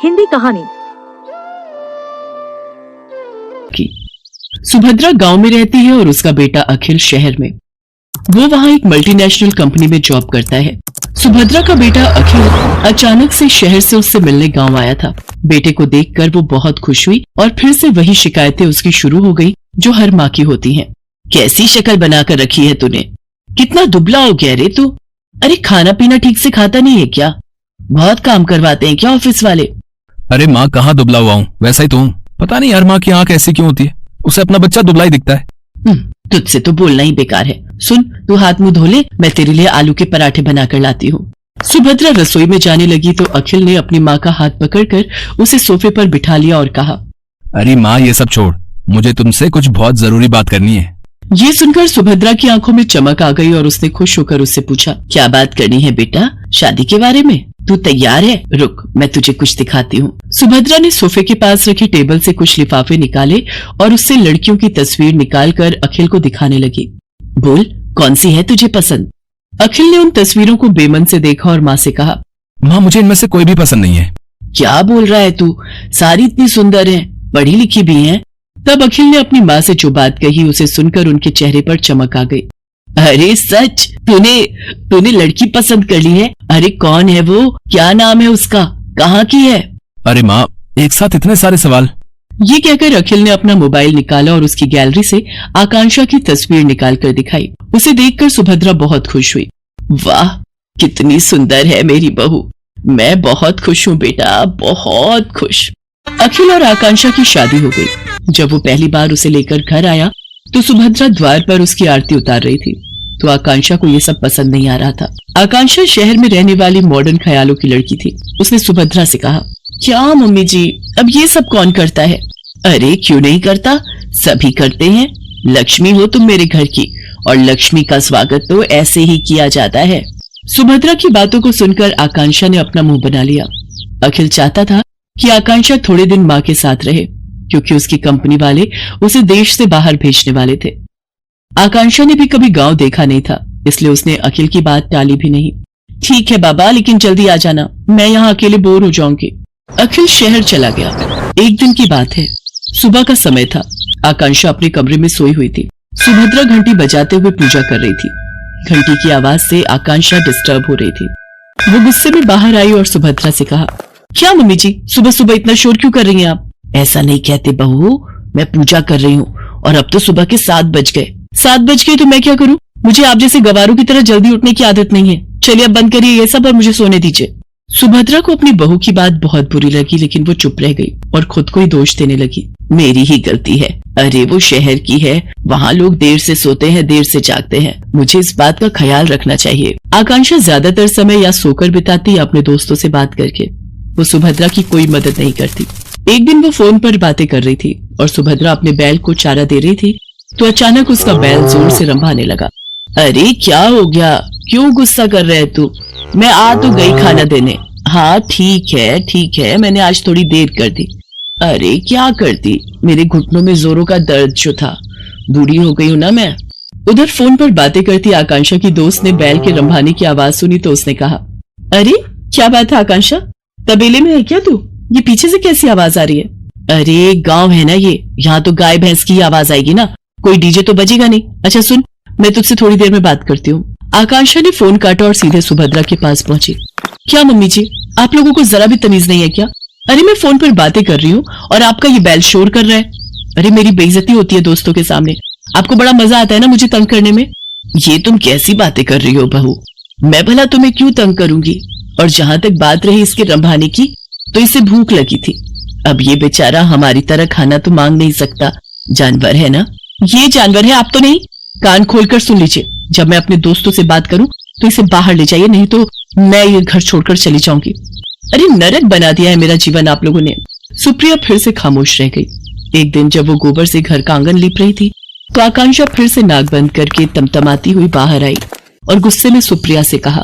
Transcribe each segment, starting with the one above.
हिंदी कहानी। सुभद्रा गांव में रहती है और उसका बेटा अखिल शहर में। वो वहां एक मल्टीनेशनल कंपनी में जॉब करता है। सुभद्रा का बेटा अखिल अचानक से शहर से उससे मिलने गांव आया था। बेटे को देखकर वो बहुत खुश हुई और फिर से वही शिकायतें उसकी शुरू हो गई जो हर माँ की होती हैं। कैसी शक्ल बनाकर रखी है तूने, कितना दुबला हो गया रे तू। अरे खाना पीना ठीक से खाता नहीं है क्या? बहुत काम करवाते हैं क्या ऑफिस वाले? अरे माँ कहाँ दुबला हुआ हूँ, वैसा ही तो हूँ। पता नहीं यार माँ की आंख ऐसी क्यों होती है, उसे अपना बच्चा दुबला ही दिखता है। तुझसे तो बोलना ही बेकार है। सुन, तू हाथ मुंह धो ले, मैं तेरे लिए आलू के पराठे बनाकर लाती हूँ। सुभद्रा रसोई में जाने लगी तो अखिल ने अपनी माँ का हाथ पकड़कर उसे सोफे पर बिठा लिया और कहा, अरे माँ ये सब छोड़, मुझे तुमसे कुछ बहुत जरूरी बात करनी है। ये सुनकर सुभद्रा की आंखों में चमक आ गई और उसने खुश होकर उससे पूछा, क्या बात करनी है बेटा? शादी के बारे में? तू तैयार है? रुक, मैं तुझे कुछ दिखाती हूँ। सुभद्रा ने सोफे के पास रखी टेबल से कुछ लिफाफे निकाले और उससे लड़कियों की तस्वीर निकालकर अखिल को दिखाने लगी। बोल, कौन सी है तुझे पसंद? अखिल ने उन तस्वीरों को बेमन से देखा और माँ से कहा, माँ मुझे इनमें से कोई भी पसंद नहीं है। क्या बोल रहा है तू? सारी इतनी सुंदर है, पढ़ी लिखी भी है। तब अखिल ने अपनी माँ से जो बात कही उसे सुनकर उनके चेहरे पर चमक आ गई। अरे सच, तूने लड़की पसंद कर ली है? अरे कौन है वो? क्या नाम है उसका? कहाँ की है? अरे माँ एक साथ इतने सारे सवाल। ये कहकर अखिल ने अपना मोबाइल निकाला और उसकी गैलरी से आकांक्षा की तस्वीर निकाल कर दिखाई। उसे देखकर सुभद्रा बहुत खुश हुई। वाह, कितनी सुंदर है मेरी बहू। मैं बहुत खुश हूँ बेटा, बहुत खुश। अखिल और आकांक्षा की शादी हो गई। जब वो पहली बार उसे लेकर घर आया तो सुभद्रा द्वार पर उसकी आरती उतार रही थी, तो आकांक्षा को ये सब पसंद नहीं आ रहा था। आकांक्षा शहर में रहने वाली मॉडर्न ख्यालों की लड़की थी। उसने सुभद्रा से कहा, क्या मम्मी जी, अब ये सब कौन करता है? अरे क्यों नहीं करता, सभी करते हैं। लक्ष्मी हो तुम मेरे घर की, और लक्ष्मी का स्वागत तो ऐसे ही किया जाता है। सुभद्रा की बातों को सुनकर आकांक्षा ने अपना मुंह बना लिया। अखिल चाहता था कि आकांक्षा थोड़े दिन माँ के साथ रहे, क्योंकि उसकी कंपनी वाले उसे देश से बाहर भेजने वाले थे। आकांक्षा ने भी कभी गांव देखा नहीं था, इसलिए उसने अखिल की बात टाली भी नहीं। ठीक है बाबा, लेकिन जल्दी आ जाना, मैं यहाँ अकेले बोर हो जाऊंगी। अखिल शहर चला गया। एक दिन की बात है, सुबह का समय था। आकांक्षा अपने कमरे में सोई हुई थी। सुभद्रा घंटी बजाते हुए पूजा कर रही थी। घंटी की आवाज से आकांक्षा डिस्टर्ब हो रही थी। वो गुस्से में बाहर आई और सुभद्रा से कहा, क्या मम्मी जी, सुबह सुबह इतना शोर क्यों कर रही हैं आप? ऐसा नहीं कहते बहू, मैं पूजा कर रही हूँ और अब तो सुबह के 7 बज गए। 7 बज गए तो मैं क्या करूँ? मुझे आप जैसे गवारों की तरह जल्दी उठने की आदत नहीं है। चलिए अब बंद करिए ये सब और मुझे सोने दीजिए। सुभद्रा को अपनी बहू की बात बहुत बुरी लगी, लेकिन वो चुप रह गई और खुद को ही दोष देने लगी। मेरी ही गलती है। अरे वो शहर की है, वहाँ लोग देर से सोते हैं, देर से जागते हैं। मुझे इस बात का ख्याल रखना चाहिए। आकांक्षा ज्यादातर समय या सोकर बिताती या अपने दोस्तों से बात करके। वो सुभद्रा की कोई मदद नहीं करती। एक दिन वो फोन पर बातें कर रही थी और सुभद्रा अपने बैल को चारा दे रही थी, तो अचानक उसका बैल जोर से रंभाने लगा। अरे क्या हो गया, क्यों गुस्सा कर रहे तू? मैं आ तो गई खाना देने। हाँ ठीक है, मैंने आज थोड़ी देर कर दी। अरे क्या करती, मेरे घुटनों में जोरों का दर्द जो था, बूढ़ी हो गई हूँ ना मैं। उधर फोन पर बातें करती आकांक्षा की दोस्त ने बैल के रंभाने की आवाज सुनी तो उसने कहा, अरे क्या बात है आकांक्षा, तबेले में है क्या तू? ये पीछे से कैसी आवाज आ रही है? अरे गांव है ना ये, यहाँ तो गाय भैंस की आवाज आएगी ना, कोई डीजे तो बजेगा नहीं। अच्छा सुन, मैं तुझसे थोड़ी देर में बात करती हूँ। आकांक्षा ने फोन काटा और सीधे सुभद्रा के पास पहुंची। क्या मम्मी जी, आप लोगों को जरा भी तमीज नहीं है क्या? अरे मैं फोन पर बातें कर रही हूँ और आपका ये बैल शोर कर रहा है। अरे मेरी बेइज्जती होती है दोस्तों के सामने, आपको बड़ा मजा आता है ना मुझे तंग करने में। ये तुम कैसी बातें कर रही हो बहू, मैं भला तुम्हें क्यों तंग करूंगी? और जहां तक बात रही इसके रंभाने की, तो इसे भूख लगी थी। अब ये बेचारा हमारी तरह खाना तो मांग नहीं सकता, जानवर है ना। ये जानवर है, आप तो नहीं। कान खोलकर सुन लीजिए, जब मैं अपने दोस्तों से बात करूं तो इसे बाहर ले जाइए, नहीं तो मैं ये घर छोड़कर चली जाऊंगी। अरे नरक बना दिया है मेरा जीवन आप लोगों ने। सुप्रिया फिर से खामोश रह गई। एक दिन जब वो गोबर से घर का आंगन लीप रही थी तो आकांक्षा फिर से नाक बंद करके तमतमाती हुई बाहर आई और गुस्से में सुप्रिया से कहा,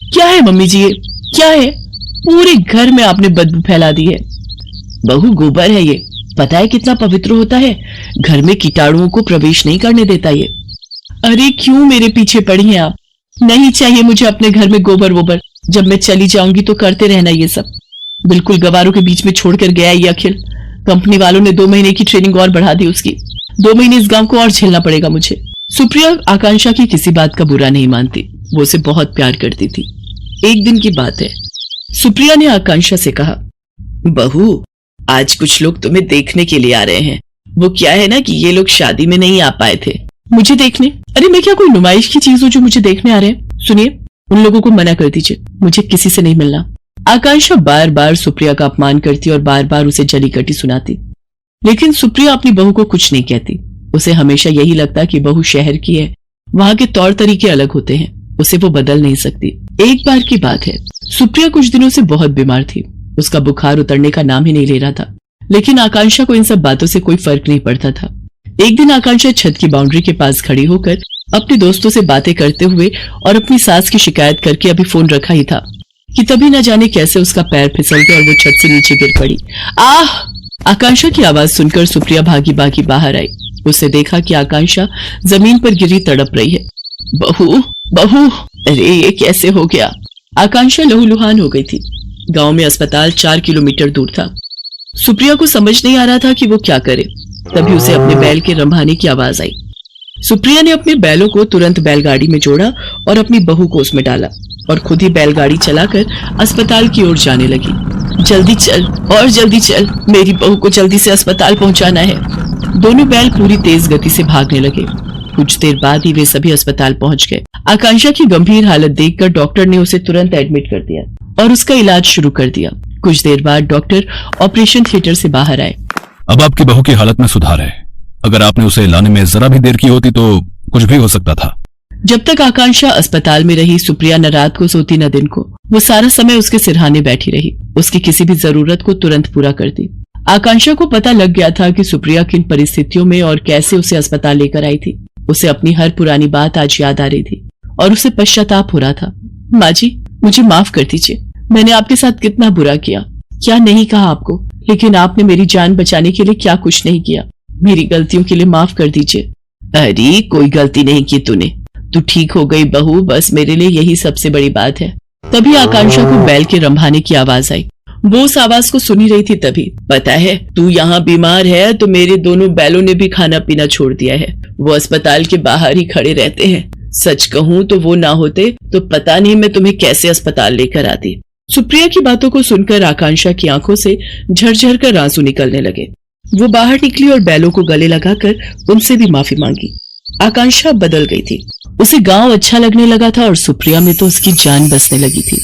क्या है मम्मी जी, ये क्या है? पूरे घर में आपने बदबू फैला दी है। बहू गोबर है ये, पता है कितना पवित्र होता है, घर में कीटाणुओं को प्रवेश नहीं करने देता ये। अरे क्यों मेरे पीछे पड़ी हैं आप? नहीं चाहिए मुझे अपने घर में गोबर वोबर, जब मैं चली जाऊंगी तो करते रहना ये सब। बिल्कुल गवारों के बीच में छोड़कर गया ये अखिल। कंपनी वालों ने 2 महीने की ट्रेनिंग और बढ़ा दी उसकी। 2 महीने इस गांव को और झेलना पड़ेगा मुझे। सुप्रिया आकांक्षा की किसी बात का बुरा नहीं मानती, वो उसे बहुत प्यार करती थी। एक दिन की बात है, सुप्रिया ने आकांक्षा से कहा, बहू आज कुछ लोग तुम्हें देखने के लिए आ रहे हैं। वो क्या है ना कि ये लोग शादी में नहीं आ पाए थे। मुझे देखने? अरे मैं क्या कोई नुमाइश की चीज हूँ जो मुझे देखने आ रहे हैं? सुनिए, उन लोगों को मना कर दीजिए, मुझे किसी से नहीं मिलना। आकांक्षा बार बार सुप्रिया का अपमान करती और बार बार उसे जली कटी सुनाती, लेकिन सुप्रिया अपनी बहू को कुछ नहीं कहती। उसे हमेशा यही लगता कि बहू शहर की है, वहां के तौर तरीके अलग होते हैं, उसे वो बदल नहीं सकती। एक बार की बात है, सुप्रिया कुछ दिनों से बहुत बीमार थी। उसका बुखार उतरने का नाम ही नहीं ले रहा था, लेकिन आकांक्षा को इन सब बातों से कोई फर्क नहीं पड़ता था। एक दिन आकांक्षा छत की बाउंड्री के पास खड़ी होकर अपने दोस्तों से बातें करते हुए और अपनी सास की शिकायत करके अभी फोन रखा ही था कि तभी न जाने कैसे उसका पैर फिसल गया और वो छत से नीचे गिर पड़ी। आह! आकांक्षा की आवाज सुनकर सुप्रिया भागी भागी बाहर आई। उसने देखा कि आकांक्षा जमीन पर गिरी तड़प रही है। बहू, बहू, अरे ये कैसे हो गया? आकांक्षा लहूलुहान हो गई थी। गांव में अस्पताल 4 किलोमीटर दूर था। सुप्रिया को समझ नहीं आ रहा था कि वो क्या करे। तभी उसे अपने बैल के रंभाने की आवाज आई। सुप्रिया ने अपने बैलों को तुरंत बैलगाड़ी में जोड़ा और अपनी बहू को उसमें डाला और खुद ही बैलगाड़ी चलाकर अस्पताल की ओर जाने लगी। जल्दी चल और जल्दी चल, मेरी बहू को जल्दी से अस्पताल पहुंचाना है। दोनों बैल पूरी तेज गति से भागने लगे। कुछ देर बाद ही वे सभी अस्पताल पहुंच गए। आकांक्षा की गंभीर हालत देखकर डॉक्टर ने उसे तुरंत एडमिट कर दिया और उसका इलाज शुरू कर दिया। कुछ देर बाद डॉक्टर ऑपरेशन थिएटर से बाहर आए। अब आपकी बहू की हालत में सुधार है। अगर आपने उसे लाने में जरा भी देर की होती तो कुछ भी हो सकता था। जब तक आकांक्षा अस्पताल में रही, सुप्रिया न रात को सोती न दिन को। वो सारा समय उसके सिरहाने बैठी रही, उसकी किसी भी जरूरत को तुरंत पूरा करती। आकांक्षा को पता लग गया था कि सुप्रिया किन परिस्थितियों में और कैसे उसे अस्पताल लेकर आई थी। उसे अपनी हर पुरानी बात आज याद आ रही थी और उसे पश्चाताप हो रहा था। माँ जी, मुझे माफ कर दीजिए। मैंने आपके साथ कितना बुरा किया, क्या नहीं कहा आपको, लेकिन आपने मेरी जान बचाने के लिए क्या कुछ नहीं किया। मेरी गलतियों के लिए माफ कर दीजिए। अरे कोई गलती नहीं की तूने, तू ठीक हो गई बहू, बस मेरे लिए यही सबसे बड़ी बात है। तभी आकांक्षा को बैल के रंभाने की आवाज आई। वो उस आवाज को सुनी रही थी तभी। पता है तू यहाँ बीमार है तो मेरे दोनों बैलों ने भी खाना पीना छोड़ दिया है। वो अस्पताल के बाहर ही खड़े रहते हैं। सच कहूँ तो वो ना होते तो पता नहीं मैं तुम्हें कैसे अस्पताल लेकर आती। सुप्रिया की बातों को सुनकर आकांक्षा की आंखों से झरझर कर आंसू निकलने लगे। वो बाहर निकली और बैलों को गले लगाकर उनसे भी माफी मांगी। आकांक्षा बदल गई थी। उसे गांव अच्छा लगने लगा था और सुप्रिया में तो उसकी जान बसने लगी थी।